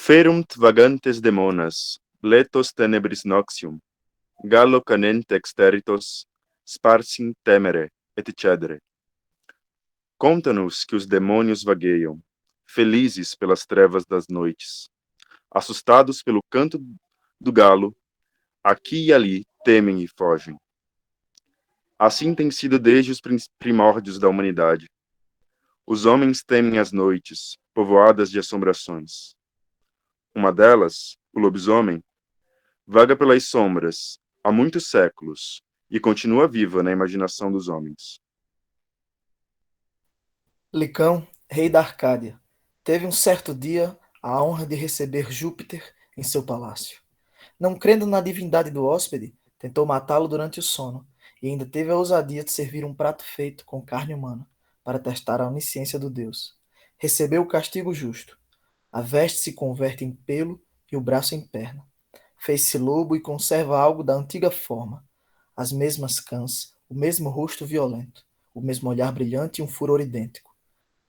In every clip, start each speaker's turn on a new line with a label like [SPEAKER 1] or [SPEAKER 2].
[SPEAKER 1] Ferunt vagantes demonas, letos tenebris noxium, gallo canente exteritos, sparsim temere, et cedere. Conta-nos que os demônios vagueiam, felizes pelas trevas das noites, assustados pelo canto do galo, aqui e ali temem e fogem. Assim tem sido desde os primórdios da humanidade. Os homens temem as noites, povoadas de assombrações. Uma delas, o lobisomem, vaga pelas sombras há muitos séculos e continua viva na imaginação dos homens.
[SPEAKER 2] Licão, rei da Arcádia, teve um certo dia a honra de receber Júpiter em seu palácio. Não crendo na divindade do hóspede, tentou matá-lo durante o sono e ainda teve a ousadia de servir um prato feito com carne humana para testar a onisciência do deus. Recebeu o castigo justo. A veste se converte em pelo e o braço em perna. Fez-se lobo e conserva algo da antiga forma. As mesmas cãs, o mesmo rosto violento, o mesmo olhar brilhante e um furor idêntico.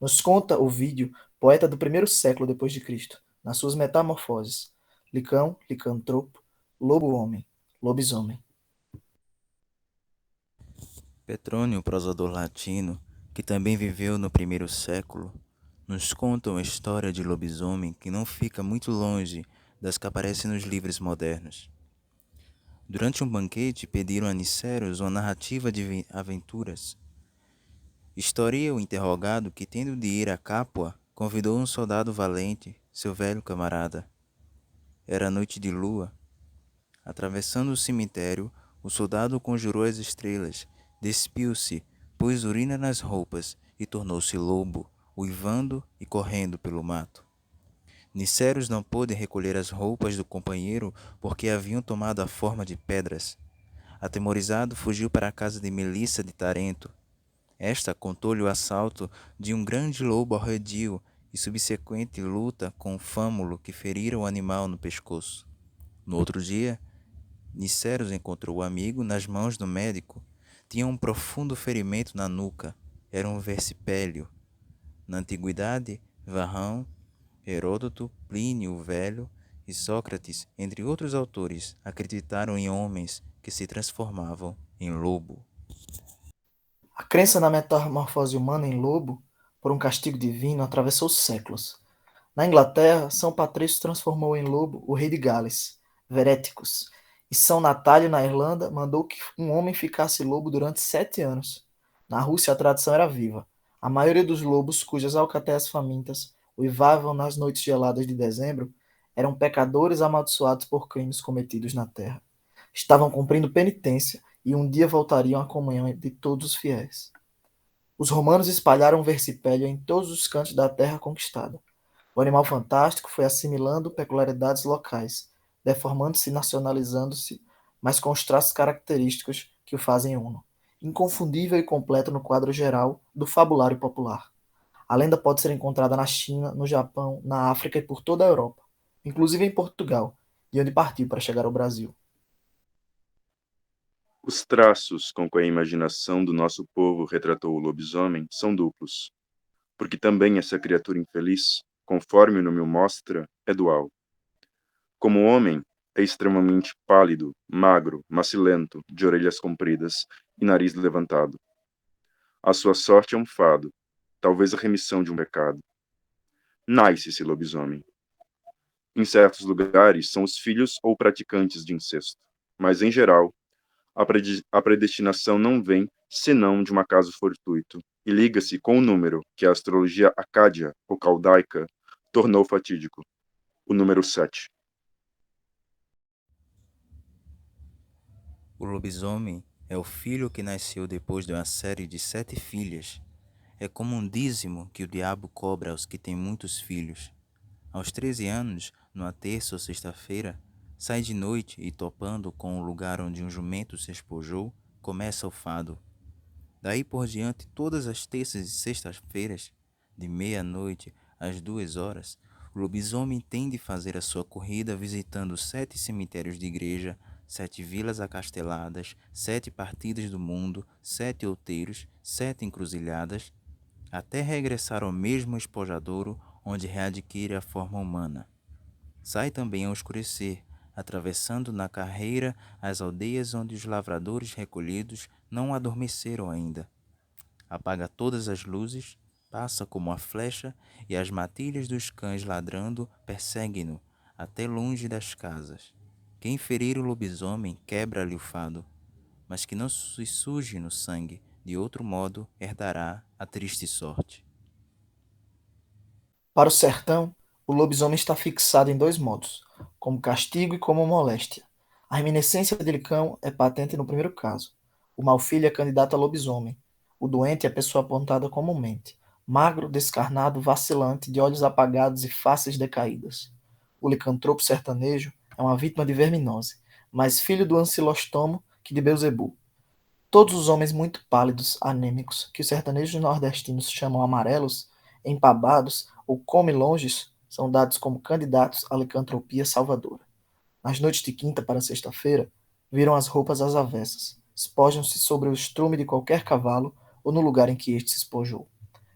[SPEAKER 2] Nos conta Ovídio, poeta do primeiro século depois de Cristo, nas suas metamorfoses: Licão, licantropo, lobo-homem, lobisomem.
[SPEAKER 3] Petrônio, prosador latino, que também viveu no primeiro século, nos conta uma história de lobisomem que não fica muito longe das que aparecem nos livros modernos. Durante um banquete, pediram a Niceros uma narrativa de aventuras. Historia o interrogado que, tendo de ir a Capua, convidou um soldado valente, seu velho camarada. Era noite de lua. Atravessando o cemitério, o soldado conjurou as estrelas, despiu-se, pôs urina nas roupas e tornou-se lobo, uivando e correndo pelo mato. Niceros não pôde recolher as roupas do companheiro porque haviam tomado a forma de pedras. Atemorizado, fugiu para a casa de Melissa de Tarento. Esta contou-lhe o assalto de um grande lobo arredio e subsequente luta com o fâmulo que ferira o animal no pescoço. No outro dia, Niceros encontrou o amigo nas mãos do médico. Tinha um profundo ferimento na nuca. Era um versipélio. Na antiguidade, Varrão, Heródoto, Plínio o Velho e Sócrates, entre outros autores, acreditaram em homens que se transformavam em lobo.
[SPEAKER 2] A crença na metamorfose humana em lobo, por um castigo divino, atravessou séculos. Na Inglaterra, São Patrício transformou em lobo o rei de Gales, Veréticos, e São Natálio, na Irlanda, mandou que um homem ficasse lobo durante 7 anos. Na Rússia, a tradição era viva. A maioria dos lobos, cujas alcateias famintas uivavam nas noites geladas de dezembro, eram pecadores amaldiçoados por crimes cometidos na terra. Estavam cumprindo penitência e um dia voltariam à comunhão de todos os fiéis. Os romanos espalharam o versipélio em todos os cantos da terra conquistada. O animal fantástico foi assimilando peculiaridades locais, deformando-se e nacionalizando-se, mas com os traços característicos que o fazem uno, inconfundível e completo no quadro geral do fabulário popular. A lenda pode ser encontrada na China, no Japão, na África e por toda a Europa, inclusive em Portugal, de onde partiu para chegar ao Brasil.
[SPEAKER 1] Os traços com que a imaginação do nosso povo retratou o lobisomem são duplos, porque também essa criatura infeliz, conforme o nome o mostra, é dual. Como homem, é extremamente pálido, magro, macilento, de orelhas compridas e nariz levantado. A sua sorte é um fado, talvez a remissão de um pecado. Nasce esse lobisomem. Em certos lugares, são os filhos ou praticantes de incesto, mas, em geral, a predestinação não vem senão de um acaso fortuito e liga-se com o número que a astrologia acádia ou caldaica tornou fatídico, o número 7.
[SPEAKER 3] O lobisomem é o filho que nasceu depois de uma série de 7 filhas. É como um dízimo que o diabo cobra aos que têm muitos filhos. Aos 13 anos, numa terça ou sexta-feira, sai de noite e, topando com o lugar onde um jumento se espojou, começa o fado. Daí por diante, todas as terças e sextas-feiras, de meia-noite às 2 horas, o lobisomem tem de fazer a sua corrida visitando 7 cemitérios de igreja, 7 vilas acasteladas, 7 partidas do mundo, 7 outeiros, 7 encruzilhadas, até regressar ao mesmo espojadouro onde readquire a forma humana. Sai também ao escurecer, atravessando na carreira as aldeias onde os lavradores recolhidos não adormeceram ainda. Apaga todas as luzes, passa como a flecha, e as matilhas dos cães ladrando perseguem-no até longe das casas. Quem ferir o lobisomem quebra-lhe o fado, mas que não se suje no sangue, de outro modo herdará a triste sorte.
[SPEAKER 2] Para o sertão, o lobisomem está fixado em dois modos, como castigo e como moléstia. A reminiscência de cão é patente no primeiro caso. O malfilho é candidato a lobisomem. O doente é pessoa apontada comumente, magro, descarnado, vacilante, de olhos apagados e faces decaídas. O licantropo sertanejo é uma vítima de verminose, mais filho do ancilostomo que de Beuzebu. Todos os homens muito pálidos, anêmicos, que os sertanejos nordestinos chamam amarelos, empabados ou come-longes, são dados como candidatos à licantropia salvadora. Nas noites de quinta para sexta-feira, viram as roupas às avessas, espojam-se sobre o estrume de qualquer cavalo ou no lugar em que este se espojou.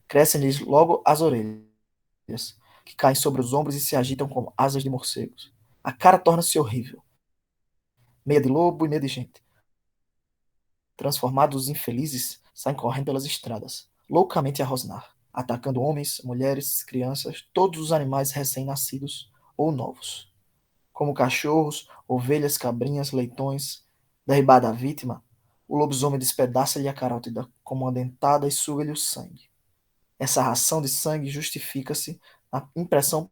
[SPEAKER 2] Crescem-lhes logo as orelhas, que caem sobre os ombros e se agitam como asas de morcegos. A cara torna-se horrível, meia de lobo e meia de gente. Transformados, os infelizes saem correndo pelas estradas, loucamente a rosnar, atacando homens, mulheres, crianças, todos os animais recém-nascidos ou novos, como cachorros, ovelhas, cabrinhas, leitões. Derribada a vítima, o lobisomem despedaça-lhe a carótida como uma dentada e suga-lhe o sangue. Essa ração de sangue justifica-se na impressão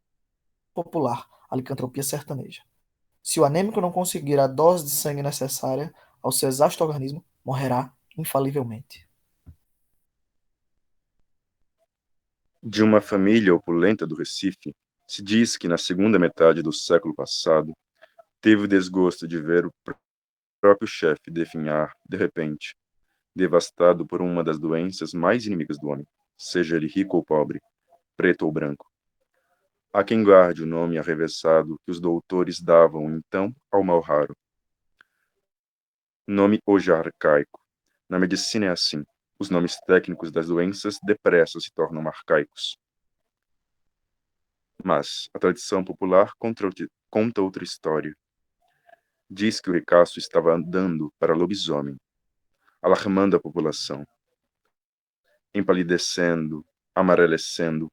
[SPEAKER 2] popular, a licantropia sertaneja. Se o anêmico não conseguir a dose de sangue necessária ao seu exausto organismo, morrerá infalivelmente.
[SPEAKER 1] De uma família opulenta do Recife, se diz que na segunda metade do século passado teve o desgosto de ver o próprio chefe definhar, de repente, devastado por uma das doenças mais inimigas do homem, seja ele rico ou pobre, preto ou branco. Há quem guarde o nome arrevessado que os doutores davam então ao mal raro. Nome hoje arcaico. Na medicina é assim. Os nomes técnicos das doenças depressa se tornam arcaicos. Mas a tradição popular conta outra história. Diz que o ricaço estava andando para lobisomem, alarmando a população, empalidecendo, amarelecendo,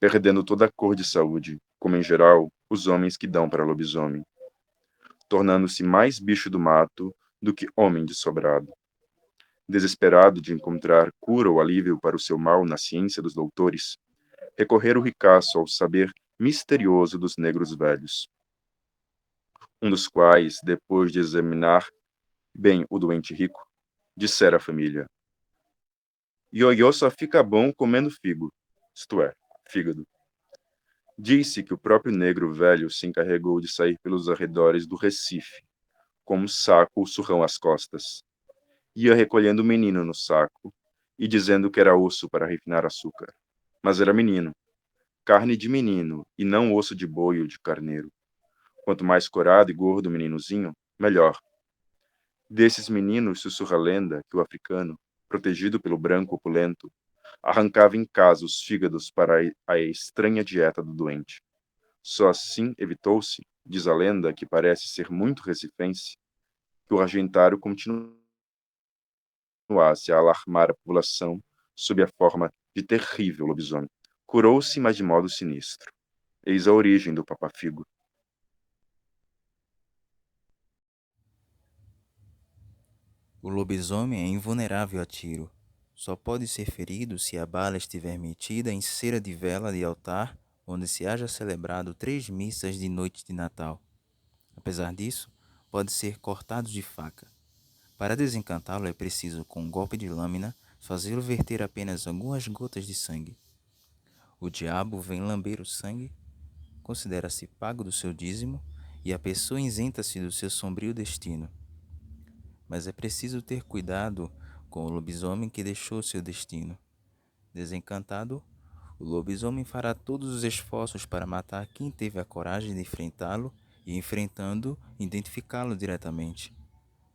[SPEAKER 1] perdendo toda a cor de saúde, como em geral os homens que dão para lobisomem, tornando-se mais bicho do mato do que homem de sobrado. Desesperado de encontrar cura ou alívio para o seu mal na ciência dos doutores, recorrer o ricaço ao saber misterioso dos negros velhos, um dos quais, depois de examinar bem o doente rico, dissera à família: Ioiô só fica bom comendo figo, isto é, fígado. Disse que o próprio negro velho se encarregou de sair pelos arredores do Recife, com um saco ou surrão às costas. Ia recolhendo o menino no saco e dizendo que era osso para refinar açúcar. Mas era menino, carne de menino e não osso de boi ou de carneiro. Quanto mais corado e gordo o meninozinho, melhor. Desses meninos sussurra a lenda que o africano, protegido pelo branco opulento, arrancava em casa os fígados para a estranha dieta do doente. Só assim evitou-se, diz a lenda, que parece ser muito recifense, que o argentário continuasse a alarmar a população sob a forma de terrível lobisomem. Curou-se, mas de modo sinistro. Eis a origem do papafigo.
[SPEAKER 3] O lobisomem é invulnerável a tiro. Só pode ser ferido se a bala estiver metida em cera de vela de altar onde se haja celebrado 3 missas de noite de Natal. Apesar disso, pode ser cortado de faca. Para desencantá-lo é preciso, com um golpe de lâmina, fazê-lo verter apenas algumas gotas de sangue. O diabo vem lamber o sangue, considera-se pago do seu dízimo e a pessoa isenta-se do seu sombrio destino. Mas é preciso ter cuidado com o lobisomem que deixou seu destino. Desencantado, o lobisomem fará todos os esforços para matar quem teve a coragem de enfrentá-lo e, enfrentando, identificá-lo diretamente.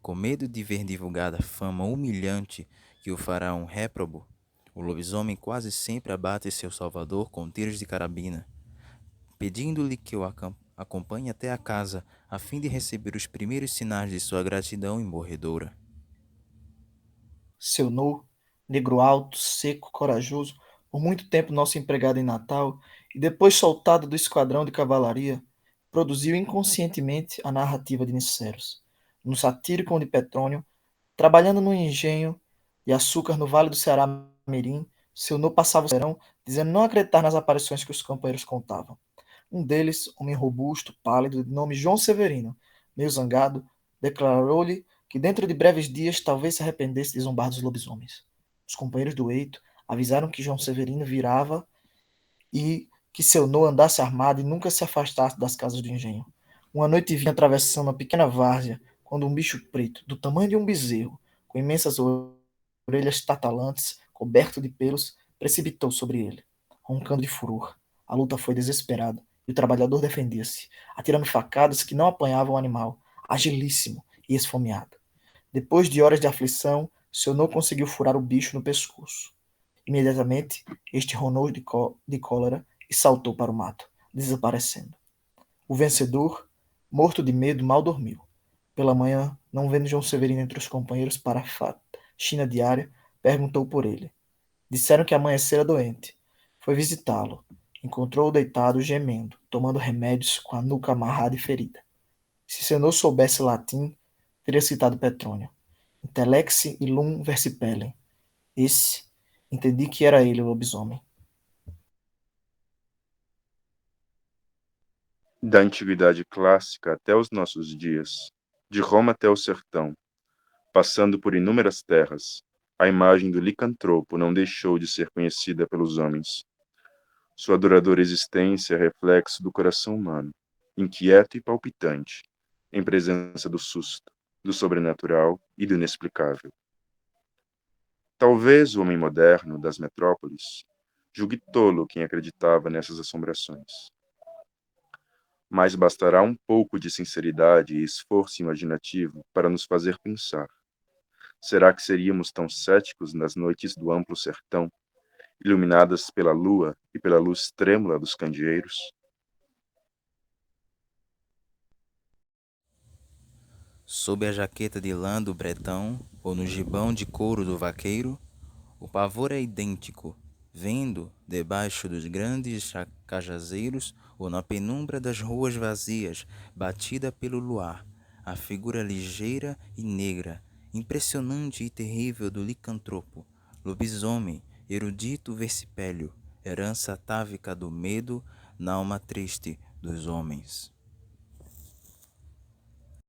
[SPEAKER 3] Com medo de ver divulgada fama humilhante que o fará um réprobo, o lobisomem quase sempre abate seu salvador com tiros de carabina, pedindo-lhe que o acompanhe até a casa, a fim de receber os primeiros sinais de sua gratidão imorredora.
[SPEAKER 2] Seu No, negro alto, seco, corajoso, por muito tempo nosso empregado em Natal, e depois soltado do esquadrão de cavalaria, produziu inconscientemente a narrativa de Niceros, no satírico de Petrônio, trabalhando no engenho de açúcar no Vale do Ceará Mirim. Seu No passava o serão, dizendo não acreditar nas aparições que os companheiros contavam. Um deles, homem robusto, pálido, de nome João Severino, meio zangado, declarou-lhe que dentro de breves dias talvez se arrependesse de zombar dos lobisomens. Os companheiros do eito avisaram que João Severino virava e que seu nó andasse armado e nunca se afastasse das casas do engenho. Uma noite vinha atravessando uma pequena várzea quando um bicho preto, do tamanho de um bezerro, com imensas orelhas tatalantes, coberto de pelos, precipitou sobre ele, roncando de furor. A luta foi desesperada e o trabalhador defendia-se, atirando facadas que não apanhavam o animal, agilíssimo e esfomeado. Depois de horas de aflição, seu nó conseguiu furar o bicho no pescoço. Imediatamente, este ronou de cólera e saltou para o mato, desaparecendo. O vencedor, morto de medo, mal dormiu. Pela manhã, não vendo João Severino entre os companheiros para a faxina diária, perguntou por ele. Disseram que amanhecera doente. Foi visitá-lo. Encontrou-o deitado, gemendo, tomando remédios com a nuca amarrada e ferida. Se Senhor soubesse latim, teria citado Petrônio. Intelex illum versipellem. Esse, entendi que era ele o lobisomem.
[SPEAKER 1] Da antiguidade clássica até os nossos dias, de Roma até o sertão, passando por inúmeras terras, a imagem do licantropo não deixou de ser conhecida pelos homens. Sua duradoura existência é reflexo do coração humano, inquieto e palpitante, em presença do susto, do sobrenatural e do inexplicável. Talvez o homem moderno das metrópoles julgue tolo quem acreditava nessas assombrações. Mas bastará um pouco de sinceridade e esforço imaginativo para nos fazer pensar. Será que seríamos tão céticos nas noites do amplo sertão, iluminadas pela lua e pela luz trêmula dos candeeiros?
[SPEAKER 3] Sob a jaqueta de lã do bretão ou no gibão de couro do vaqueiro, o pavor é idêntico, vendo, debaixo dos grandes cajazeiros ou na penumbra das ruas vazias, batida pelo luar, a figura ligeira e negra, impressionante e terrível do licantropo, lobisomem, erudito versipélio, herança atávica do medo na alma triste dos homens.